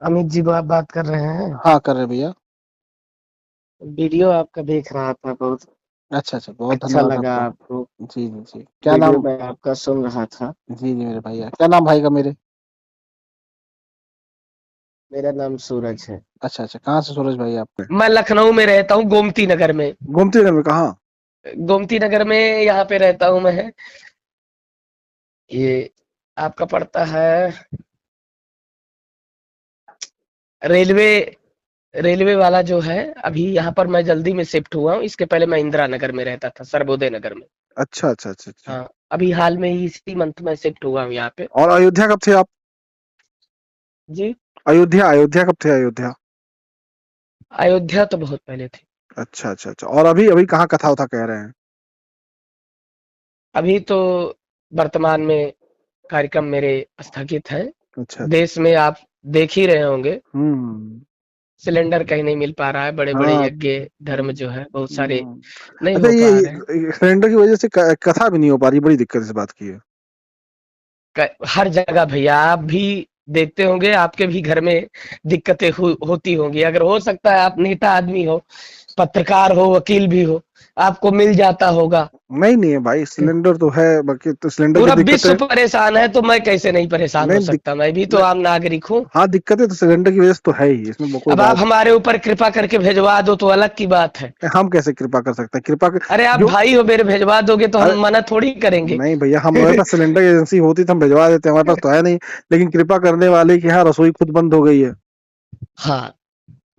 अमित जी बात कर रहे हैं। हाँ कर रहे भैया। वीडियो आपका देख रहा था, बहुत अच्छा अच्छा, बहुत अच्छा धन्यवाद लगा आपका। आपको। जी जी जी, क्या वीडियो नाम? मैं आपका सुन रहा था। जी जी मेरे भैया, क्या नाम भाई का मेरे? मेरा नाम सूरज है। अच्छा अच्छा, कहाँ से सूरज भाई आप? मैं लखनऊ में रहता हूँ, गोमती नगर में। गोमती नगर में कहाँ? गोमती नगर में यहाँ पे रहता हूँ मैं। ये आपका पड़ता है रेलवे। रेलवे वाला जो है, अभी यहाँ पर मैं जल्दी में शिफ्ट हुआ हूँ। इसके पहले मैं इंदिरा नगर में रहता था, सर्वोदय नगर में। अच्छा अच्छा अच्छा अच्छा। हाँ, अभी हाल में ही इसी मंथ में शिफ्ट हुआ हूँ यहाँ पे। और अयोध्या कब थे आप? जी। अयोध्या अयोध्या कब थे अयोध्या? अयोध्या तो बहुत पहले थी। अच्छा अच्छा अच्छा, और अभी अभी कहाँ कथा उथा कह रहे हैं? अभी तो वर्तमान में कार्यक्रम मेरे स्थगित हैं। अच्छा अच्छा। देश में आप देख ही रहे होंगे, हम्म। सिलेंडर कहीं नहीं मिल पा रहा है। बड़े-बड़े हाँ। यज्ञ धर्म जो है बहुत सारे हम्म। नहीं अच्छा, हो ये पा रहे हैं। सिलेंडर की वजह से कथा भी नहीं हो पा रही, बड़ी दिक्कत इस बात की है। हर जगह भैया आप भी देखते होंगे, आपके भी घर में दिक्कतें होती होंगी। अगर हो सकता है आप नेता आदमी हो, पत्रकार हो, वकील भी हो, आपको मिल जाता होगा। नहीं नहीं है भाई, सिलेंडर तो है, बाकी तो सिलेंडर की पूरा दिक्कत विश्व है। परेशान है, तो मैं कैसे नहीं परेशान हो नहीं सकता? मैं भी तो नहीं, आम नागरिक हूँ। हाँ दिक्कतें तो सिलेंडर की वजह से तो है ही, इसमें कोई अब आप बात। हमारे ऊपर कृपा करके भिजवा दो तो अलग की बात है। हम कैसे कृपा कर सकते हैं? अरे आप जो, भाई हो मेरे, भिजवा दोगे तो अरे हम मना थोड़ी करेंगे। नहीं भैया, हमारे पास सिलेंडर एजेंसी होती तो हम भिजवा देते, हमारे पास तो है नहीं। लेकिन कृपा करने वाले के यहाँ रसोई खुद बंद हो गई है। हाँ।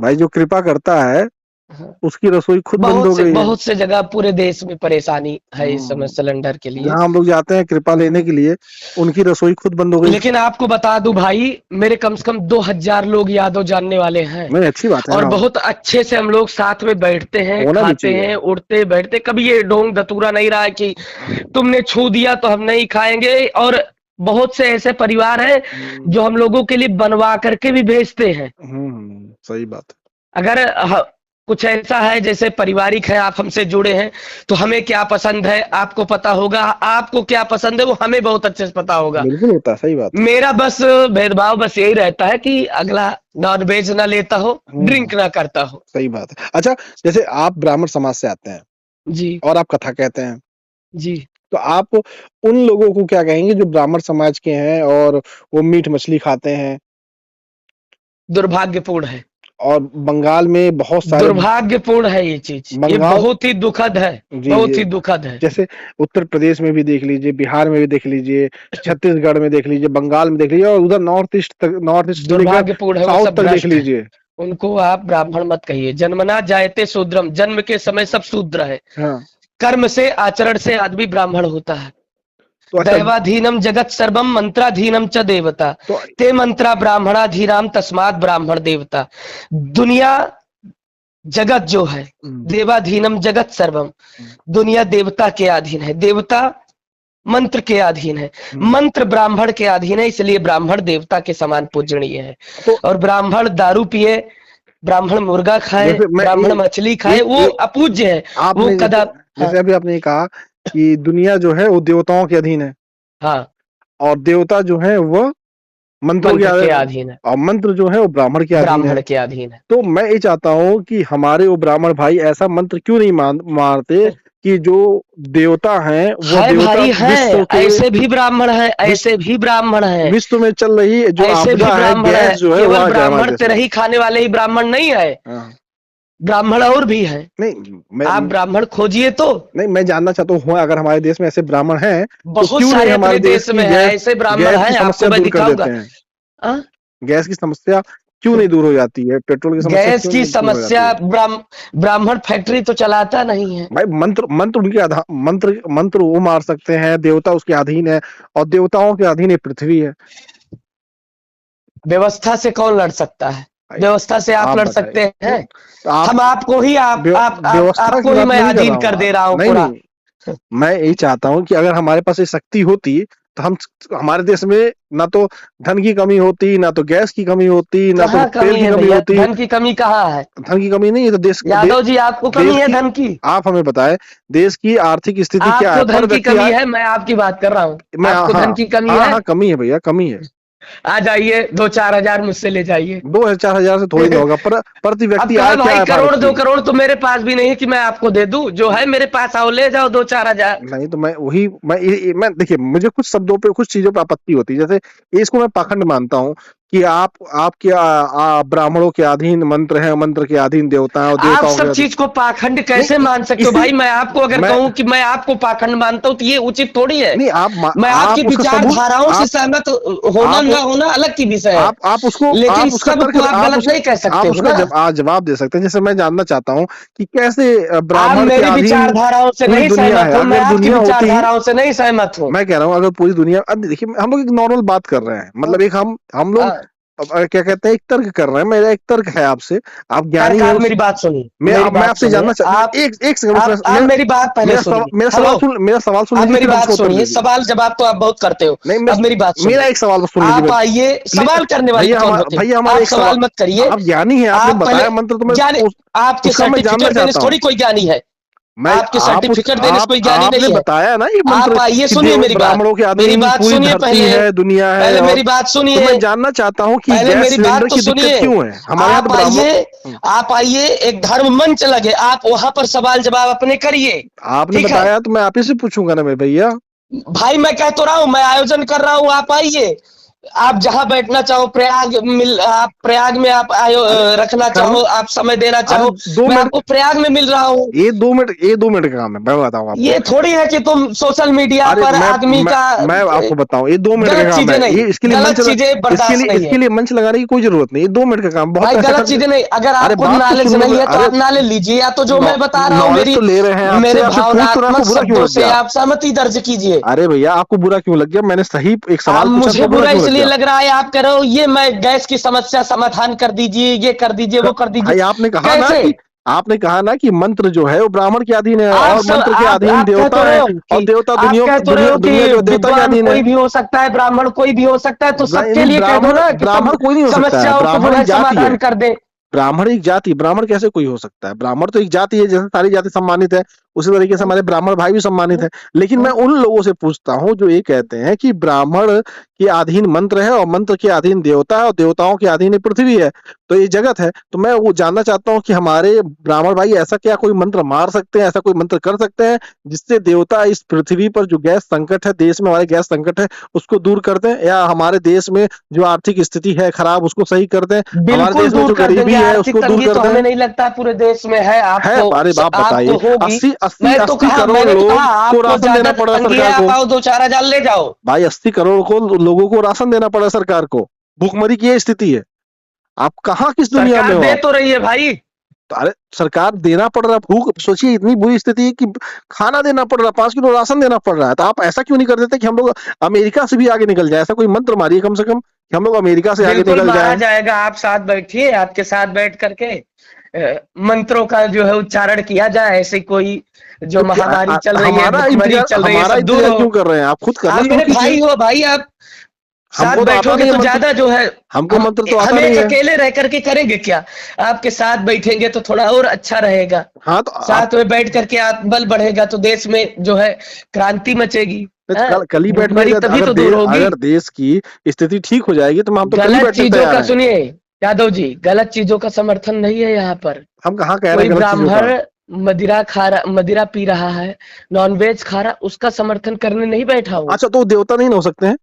भाई जो कृपा करता है हाँ। उसकी रसोई खुद बंद हो गई है। बहुत से जगह पूरे देश में परेशानी है इस समय हम्म। सिलेंडर के लिए। जहाँ हम लोग जाते हैं कृपा लेने के लिए, उनकी रसोई खुद बंद हो गई। लेकिन आपको बता दूं भाई, मेरे कम से कम 2000 लोग यादव जानने वाले हैं। नहीं, अच्छी बात है और ना। बहुत अच्छे से हम लोग साथ में बैठते हैं, होना भी खाते चाहिए। हैं, उठते बैठते। कभी ये ढोंग धतूरा नहीं रहा है कि तुमने छू दिया तो हम नहीं खाएंगे। और बहुत से ऐसे परिवार हैं हम्म। जो हम लोगों के लिए बनवा करके भी भेजते हैं। सही बात अगर कुछ ऐसा है जैसे पारिवारिक है, आप हमसे जुड़े हैं, तो हमें क्या पसंद है आपको पता होगा, आपको क्या पसंद है वो हमें बहुत अच्छे से पता है, होगा। बिल्कुल होता है, सही बात है। मेरा बस भेदभाव बस यही रहता है कि अगला नॉन वेज ना लेता हो, हम्म। ड्रिंक ना करता हो। सही बात है। अच्छा, जैसे आप ब्राह्मण समाज से आते हैं जी। और आप कथा कहते हैं, जी। तो आप उन लोगों को क्या कहेंगे जो ब्राह्मण समाज के हैं और वो मीट मछली खाते हैं? दुर्भाग्यपूर्ण है। और बंगाल में बहुत सारे, दुर्भाग्यपूर्ण है ये चीज, ये बंगाल, बहुत ही दुखद है। जी बहुत जी, ही दुखद है। जैसे उत्तर प्रदेश में भी देख लीजिए, बिहार में भी देख लीजिए, छत्तीसगढ़ में देख लीजिए, बंगाल में देख लीजिए, और उधर नॉर्थ ईस्ट तक, नॉर्थ ईस्ट से लेकर दुर्भाग्यपूर्ण है, वो साउथ सब तक देख भ्रष्ट है। लीजिए। उनको आप ब्राह्मण मत कहिए। जन्मना जायते शूद्रम, जन्म के समय सब शूद्र है। हाँ। कर्म से, आचरण से आदमी ब्राह्मण होता है। तो अच्छा, दैवाधीनम जगत सर्वम मंत्राधीनम च देवता। तो ते मंत्रा ब्राह्मणाधीनाम तस्मात् ब्राह्मण देवता। दुनिया, जगत जो है, हम्म, देवाधीनम जगत सर्वम, हम्म, दुनिया देवता के अधीन है। देवता मंत्र के अधीन है। हम्म। मंत्र ब्राह्मण के अधीन है, इसलिए ब्राह्मण देवता के समान पूजनीय है। तो और ब्राह्मण दारू पिए, ब्राह्मण मुर्गा खाए, जैसे मैं ब्राह्मण मछली खाए, एक वो एक अपूज्य है। वो आपने जैसे, कदा। हाँ। अभी आपने ये कहा कि दुनिया जो है वो देवताओं के अधीन है, हाँ। और देवता जो है वो मंत्रों के मंत्र के अधीन है। और मंत्र जो है वो ब्राह्मण के अधीन है। ब्राह्मण के अधीन है। तो मैं ये चाहता हूँ कि हमारे वो ब्राह्मण भाई ऐसा मंत्र क्यों नहीं मारते कि जो देवता हैं वो है देवता भाई है। विश्व के, ऐसे भी ब्राह्मण है, ऐसे विश्व भी ब्राह्मण है। विश्व में चल रही जो ऐसे भी आपदा है, ब्राह्मण है। गैस जो है, वो केवल आ जाए हमारे ब्राह्मण देश में। तेरही खाने वाले ही ब्राह्मण नहीं है, हाँ। ब्राह्मण और भी है। नहीं आप मैं ब्राह्मण खोजिए तो नहीं, मैं जानना चाहता हूँ अगर हमारे देश में ऐसे ब्राह्मण हैं तो बहुत क्यों नहीं सारे हमारे अपने देश देश की में है, ऐसे ब्राह्मण गैस की हैं, आपको समस्या मैं दूर कर दिखाऊंगा। देते हैं? हाँ? गैस की समस्या क्यों नहीं दूर हो जाती है? पेट्रोल की समस्या गैस क्यों की नहीं दूर हो जाती समस्या, है? ब्राह्मण फैक्ट्री तो चलाता नहीं है। भाई मंत्र मंत्र उनके आधा मंत्र मंत्र वो मार सकते हैं, देवता उसके अधीन है, और देवताओं के अधीन ये पृथ्वी है। व्यवस्था से कौन लड़ सकता है? भाई व्यवस्था से आप आप लड़ बताइए। सकते हैं? तो आप हम आपको ही व्यवस्था आपको की ही बात मैं नहीं कर रहा अधीन हूँ। कर दे रहा हूँ नहीं पूरा। नहीं, मैं यही चाहता हूँ कि अगर हमारे पास ये शक्ति होती तो हम, हमारे देश में ना तो धन की कमी होती, ना तो गैस की कमी होती, ना तो कहाँ तेल कमी की है कमी भैया? होती। धन की कमी कहाँ है? धन की कमी नहीं है तो यादव जी, आपको कमी देश है की, धन की? आप हमें बताएं, देश की आर्थिक स्थिति क्या है? आपको पर धन की व्यक्ति कमी आय, है, मैं आपकी बात कर रहा हूँ। मैं, आपको हाँ धन की कमी हाँ है? हाँ, कमी है भैया, कमी है। आ जाइए, 2-4 हजार मुझसे ले जाइए। 2-4 हजार से थोड़ी ना होगा, पर प्रति अब व्यक्ति कहा आय क्या भाई, है भारत करोड़ 2 की? करोड़ तो मेरे पास भी नहीं है कि मैं आपको दे दूं। जो है मेरे पास, आओ ले जाओ 2-4 हजार। नहीं तो मैं वही मैं देखिए, मुझे कुछ शब्दों पे कुछ चीजों पे आपत्ति होती है। जैसे इसको मैं पाखंड मानता हूँ कि आपके ब्राह्मणों के अधीन मंत्र है, मंत्र के अधीन देवता है और आप देवताओं के सब अधीन। चीज को पाखंड कैसे नहीं, मान सकते हो इसी भाई? मैं आपको अगर मैं कहूं कि मैं आपको पाखंड मानता हूं तो ये उचित थोड़ी है। नहीं, मैं आपकी आप उसका सबूत, विचारधाराओं से आप सहमत होना आप ना होना अलग की विषय है, लेकिन आप उसका तर्क, सबको आप गलत नहीं कह सकते आप हो उसका ना। जवाब दे सकते हैं। जैसे मैं जानना चाहता हूँ कि कैसे आप ब्राह्मण के मेरी अधीन विचारधाराओं से पूरी नहीं दुनिया सहमत है। हूं, मैं अगर आपकी दुनिया होती, विचारधाराओं से नहीं सहमत हूं। मैं कह रहा हूँ अगर पूरी दुनिया, अब देखिए हम लोग एक नॉर्मल बात कर रहे हैं, मतलब एक हम लोग हाँ, क्या कहते हैं, एक तर्क कर रहे हैं। मेरा एक तर्क है आपसे, आप ज्ञानी तर्क, हैं आप मेरी बात सुनिए, मेरी मैं बात आपसे सुनिए। जानना चाहता, आप एक एक सेकंड आप मेरी बात पहले सुनिए। हेलो, मेरा सवाल सुन आप लीजिए, मेरी फिर आप बात उसका उत्तर सुनिए। दीजिए। सवाल जवाब तो आप बहुत करते हो, नहीं, अब मेरी बात मेरा सुनिए। एक सवाल बस सुन लीजिए। आप आइए, सवाल करने वाले कौन होते हैं? भैया हमारा आप एक सवाल, सवाल मत करिए। आप ज्ञानी हैं, आपने आप पहले बताया मंत्र, तो मैं जाने, आपके उसका मैं जानना सर्टिफिकेट देने चाहता से हूँ। थोड़ी कोई ज्ञानी है। मैं आपके सर्टिफिकेट देने से कोई ज्ञानी आपने नहीं है। बताया ना ये आप मंत्र आइए, कि सुनिए देव मेरी बात, ब्राह्मणों के मेरी अधीन बात पूरी सुनिए धरती पहले, है, दुनिया है, पहले और मेरी बात तो सुनिए, मैं जानना चाहता हूँ कि पहले गैस मेरी बात सिलेंडर तो की दिक्कत सुनिए। क्यों है हमारे यहाँ? तो आप ब्राह्मण, आइए, आप आइए, एक धर्म मंच लगे, आप वहां पर सवाल जवाब अपने करिए। आपने ठीक है बताया तो मैं आप ही से पूछूंगा ना मेरे भैया। भाई, मैं कह तो रहा हूं, मैं आयोजन कर रहा हूं, आप आइए। आप जहां बैठना चाहो, आप प्रयाग में आप अरे रखना करना, चाहो, आप समय देना अरे चाहो, दो मैं मिनट आपको प्रयाग में मिल रहा हूँ। ये 2 मिनट का काम है, मैं बताऊँ आपको। ये थोड़ी है कि तुम सोशल मीडिया अरे पर आदमी का मैं आपको बताऊं, ये 2 मिनट का गलत काम चीजें है नहीं, ये। इसके लिए गलत चीजें बर्दाश्त नहीं है। इसके लिए मंच लगाने की कोई जरूरत नहीं, ये 2 मिनट का काम बहुत भाई पैसा गलत खर्च चीजें नहीं, अगर अरे आपको बात तो नॉलेज सुन लो नहीं है तो अरे आप नॉलेज लीजिए, या तो जो मैं बता रहा हूँ नॉलेज मेरी, तो ले रहे हैं मेरे आपसे पूछ तो रहा, आपको भावनात्मक बुरा क्यों शब्दों लग से गया? आप सहमति दर्ज कीजिए। अरे भैया आपको बुरा क्यों लग गया? मैंने सही एक आप सवाल पूछा, मुझे तो बुरा बुरा क्यों लग इसलिए गया? लग रहा है, आप कह रहे हो ये मैं गैस की समस्या समाधान कर दीजिए, ये कर दीजिए, वो कर दीजिए। भाई कैसे? आपने कहा ना कि मंत्र जो है वो ब्राह्मण के अधीन है, आप और सब मंत्र के अधीन आप कह तो देवता रहे है, हो और कि देवता आप कह तो रहे हो कि दुनिया जो है देवता के विद्वान अधीन है। कोई भी हो सकता है, ब्राह्मण कोई भी हो सकता है, तो नहीं सबके नहीं, लिए कह दो ना कि ब्राह्मण सब कोई नहीं हो सकता है, समस्याओं को जो ब्राह्मण है एक जाति है। समाधान कर दे। ब्राह्मण एक जाति, ब्राह्मण कैसे कोई हो सकता है? ब्राह्मण तो एक जाति है, जैसे सारी जाति सम्मानित है, उसी तरीके से हमारे ब्राह्मण भाई भी सम्मानित है। लेकिन मैं उन लोगों से पूछता हूँ जो ये कहते हैं कि ब्राह्मण के अधीन मंत्र है, और मंत्र के अधीन देवता है, और देवताओं के अधीन पृथ्वी है, तो ये जगत है। तो मैं वो जानना चाहता हूँ कि हमारे ब्राह्मण भाई ऐसा क्या कोई मंत्र मार सकते हैं, ऐसा कोई मंत्र कर सकते हैं जिससे देवता इस पृथ्वी पर जो गैस संकट है, देश में हमारे गैस संकट है, उसको दूर कर दें, या हमारे देश में जो आर्थिक स्थिति है खराब उसको सही कर दें, हमारे बिल्कुल देश में दूर जो कर देंगे। गरीबी है आर्थिक उसको दूर तंगी कर तो दें। हमें नहीं लगता पूरे देश में है, है, अरे आप आपको बताइए, होगी। 80 80 मैं तो 80 कहा, करोड़ मैंने तो कहा लोग को आपको राशन ज्यादा देना पड़ रहा है तंगी है, सरकार आप को। आओ 2-4 हजार ले जाओ। भाई 80 करोड़ को लोगों को राशन देना पड़ा सरकार को, भूखमरी की ये स्थिति है। आप कहाँ किस दुनिया में सरकार हो दे आप? तो रही है भाई। तो अरे सरकार देना पड़ रहा है, भूख सोचिए इतनी बुरी स्थिति है कि खाना देना पड़ रहा है, 5 किलो राशन देना पड़ रहा है। तो आप ऐसा क्यों नहीं कर देते कि हम लोग अमेरिका से भी आगे निकल जाए? ऐसा कोई मंत्र मारिए कम से कम कि हम लोग अमेरिका से आगे बिल्कुल निकल मारा जाए। जाएगा, आप साथ बैठिए, आपके साथ बैठ करके मंत्रों का जो है उच्चारण किया जाए, ऐसे कोई जो तो महामारी चल रही है, भुखमरी चल रही है, हमारा सब दूर इंतजार हो। क्यों कर रहे हैं? आप खुद करना आप शुरू मेरे कीजिए। भाई हो भाई, आप साथ हमको तो आता बैठोगे नहीं है तो मंत्र, ज्यादा जो है। हमको हम मंत्र तो आता हम नहीं एक है। अकेले रह करके करेंगे क्या? आपके साथ बैठेंगे तो थोड़ा और अच्छा रहेगा। हाँ तो आप साथ में बैठ करके आत्मबल बढ़ेगा तो देश में जो है क्रांति मचेगी। हाँ? कल ही बैठ भुखमरी जाएगा। तभी तो दूर होगी। अगर देश की स्थिति ठीक हो जाएगी तो हम तो कल ही गलत बैठने को चीजों तैयार का हैं। सुनिए यादव जी, गलत चीजों का समर्थन नहीं है यहाँ पर। हम कहाँ कह रहे कोई हैं गलत चीजों का? ब्राह्मण मदिरा पी रहा है, नॉनवेज खा रहा, उसका समर्थन करने नहीं बैठा हूँ। अच्छा, तो वो देवता नहीं हो सकते हैं?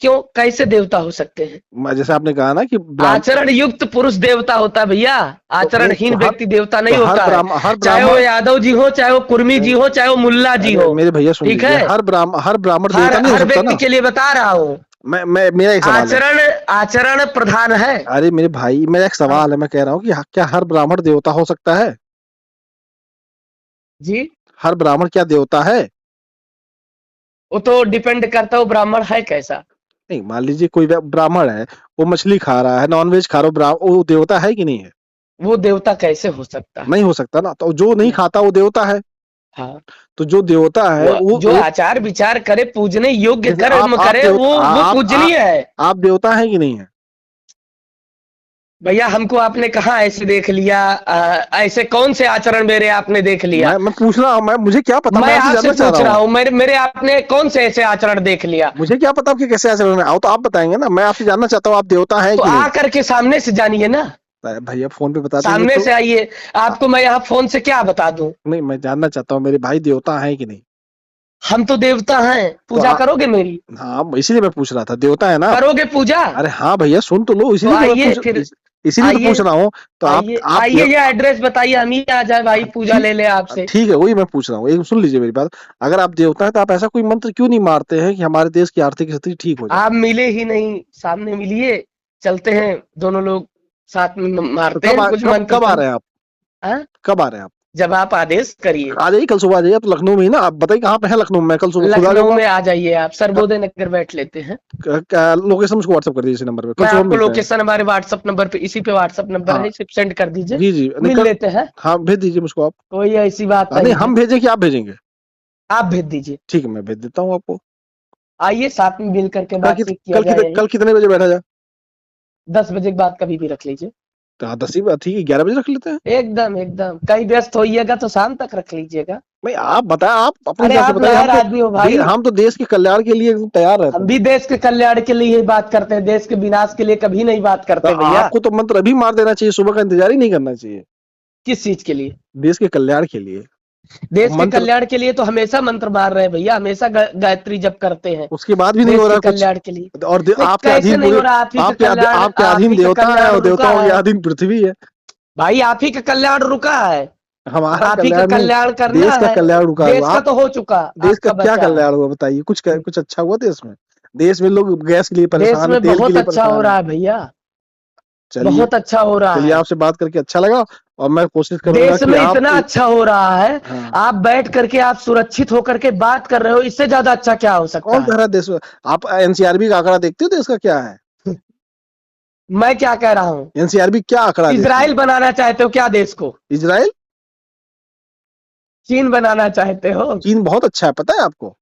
क्यों, कैसे देवता हो सकते हैं? जैसे आपने कहा ना कि आचरण युक्त पुरुष देवता होता है भैया, आचरणहीन हर व्यक्ति देवता तो नहीं होता है। हर चाहे वो ब्राह्मण, यादव जी हो, चाहे वो कुर्मी जी हो, चाहे वो मुल्ला जी अरे हो। मेरे भैया सुन ठीक लीजिए, है, हर ब्राह्मण हर देवता नहीं हो हर सकता व्यक्ति ना। के लिए बता रहा हूँ। मैं मेरा एक सवाल है। आचरण प्रधान है। अरे मेरे भाई, मेरा एक हाँ, सवाल है, मैं कह रहा हूँ कि क्या हर ब्राह्मण देवता हो सकता है? जी, हर ब्राह्मण क्या देवता है? वो तो डिपेंड करता है वो ब्राह्मण है कैसा। नहीं, मान लीजिए कोई ब्राह्मण है, वो मछली खा रहा है, नॉनवेज खा रहा है, वो देवता है कि नहीं है? वो देवता कैसे हो सकता है? नहीं हो सकता ना। तो जो नहीं नहीं। खाता वो देवता है। हाँ, तो जो देवता है जो आचार विचार करे, पूजने योग्य जैसे कर्म करे, वो पूजनीय है। आप देवता है कि नहीं है? भैया हमको आपने कहाँ ऐसे देख लिया? ऐसे कौन से आचरण मेरे आपने देख लिया? मैं पूछ रहा हूँ, मुझे क्या पता, मैं आपसे आपसे जानना चाह पूछ रहा रहा हूँ। हूँ, मेरे आपने कौन से ऐसे आचरण देख लिया? मुझे क्या पता आपके कैसे आचरण है, आओ तो आप बताएंगे ना, मैं आपसे जानना चाहता हूँ आप देवता है तो कि नहीं। आ करके सामने से जानिए ना, भैया फोन पे बता देंगे सामने तो। से आइए। आपको मैं यहाँ फोन से क्या बता दूं? नहीं, मैं जानना चाहता हूँ मेरे भाई देवता है कि नहीं। हम तो देवता हैं, तो पूजा करोगे मेरी? हाँ, इसीलिए मैं पूछ रहा था, देवता है ना आप? करोगे पूजा? अरे हाँ भैया, सुन तो लो, तो इसीलिए तो मैं आइए फिर, इसीलिए तो आइए पूछ रहा हूँ। तो आइए आप आइए, ये एड्रेस बताइए, हम ही आ जाए भाई, पूजा ठीक ले ले आपसे। ठीक है, वही मैं पूछ रहा हूँ, एक सुन लीजिए मेरी बात। अगर आप देवता है तो आप ऐसा कोई मंत्र क्यों नहीं मारते हैं कि हमारे देश की आर्थिक स्थिति ठीक हो जाए? आप मिले ही नहीं, सामने मिलिए, चलते हैं दोनों लोग साथ में, तो मारते हैं कुछ मंत्र कब आ रहे तंत्र। हैं आप? हाँ? कब आ रहे हैं आप? जब आप आदेश करिए। आ जाइए, कल सुबह आ जाइए। आप तो लखनऊ में ही ना, आप बताइए कहाँ पे है लखनऊ में, मैं कल सुबह खुद आ लखनऊ जाऊंगा। में आ जाइए आप, सर्वोदय नगर बैठ लेते हैं। लोकेशन मुझको व्हाट्सअप कर दीजिए इसी नंबर पे, कल मैं सुबह आपको मिलते हैं। लोकेशन हमारे व्हाट्सएप नंबर पे, इसी पे व्हाट्सएप नंबर हाँ है, सिर्फ सेंड कर दीजिए, जी जी, नहीं मिल कल, लेते हैं। हाँ भेज दीजिए मुझको आप। कोई ऐसी बात नहीं, नहीं है, हम भेजें कि आप भेजेंगे? आप भेज दीजिए। ठीक है, मैं भेज देता हूँ आपको। आइए, साथ में मिल करके बातचीत किया कल जाए, यही कल कितने बजे बैठा जाए? 10 बजे के बाद कभी भी रख लीजिए। तो हाँ, 10 ही बात, ठीक है, 11 बजे रख लेते हैं। एकदम एकदम, कहीं व्यस्त होइएगा तो शाम तक रख लीजिएगा। नहीं, आप बताएं, आप अपने अरे हिसाब से आप बताइए। लायर आदमी हो भाई, हम तो देश के कल्याण के लिए एकदम तैयार रहते हम हैं। भी देश के कल्याण के लिए ही बात करते हैं, देश के विनाश के लिए कभी नहीं बात तो करते भैया। आपको तो मंत्र अभी मार देना चाहिए, सुबह का इंतजार ही नहीं करना चाहिए। किस चीज के लिए? देश के कल्याण के लिए देश के मंत्र, कल्याण के लिए तो हमेशा मंत्र मार रहे हैं भैया, हमेशा गायत्री जप करते हैं उसके बाद भी नहीं हो देश रहा के है कुछ। कल्याण के लिए। और नहीं, आपके कैसे अधीन नहीं पूरे, हो रहा? आप ही का कल्याण, आपके आप अधीन ही का देवता है कल्याण और रुका देवताओं के है अधीन पृथ्वी है। भाई, आप ही का कल्याण रुका है। हमारा आप ही का कल्याण नहीं, कल्याण करना देश का है। कल्याण रुका देश हुआ। का आप, तो हो चुका, देश का आपका क्या बचा है। कल्याण हुआ बताइए? कुछ अच्छा हुआ देश में? देश में लोग गैस के लिए देश परेशान है, में तेल के बहुत लिए अच्छा हो परेशान है। रहा है भैया, चलिए, बहुत अच्छा हो रहा चलिए है। आपसे बात करके अच्छा लगा, और मैं कोशिश करूंगा देश कि में आप इतना अच्छा हो रहा है, हाँ। आप बैठ करके आप सुरक्षित होकर के बात कर रहे हो, इससे ज्यादा अच्छा क्या हो सकता कौन कह है? रहा है देश में? आप एनसीआरबी का आंकड़ा देखते हो देश का क्या है? मैं क्या कह रहा हूँ? एनसीआरबी क्या आंकड़ा देती इजराइल है? बनाना चाहते हो क्या देश को? इजराइल? चीन बनाना चाहते हो? चीन बहुत अच्छा है, पता है आपको?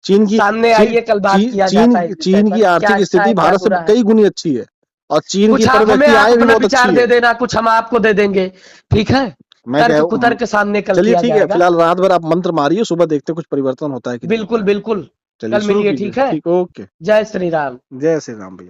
चीन की सामने चीन आइए, कल बात किया जाता है इस विषय चीन की पर, क्या आर्थिक अच्छा स्थिति है क्या भारत से बुरा है। कई गुनी अच्छी है, और चीन की कुछ पर आप हमें, व्यक्ति आप आय भी अपना बहुत विचार अच्छी दे है। देना, कुछ हम आपको दे देंगे, ठीक है? मैं तर्क कह कुतर्क सामने कल चलिए किया ठीक है, जाएगा। फिलहाल रात भर आप मंत्र मारिए, सुबह देखते हैं कुछ परिवर्तन होता है कि नहीं बिल्कुल होता है। बिल्कुल, चलिए कल शुरू मिलिए, कीजिए, ठीक है? ठीक, ओके। जय श्री राम। जय श्री राम भैया।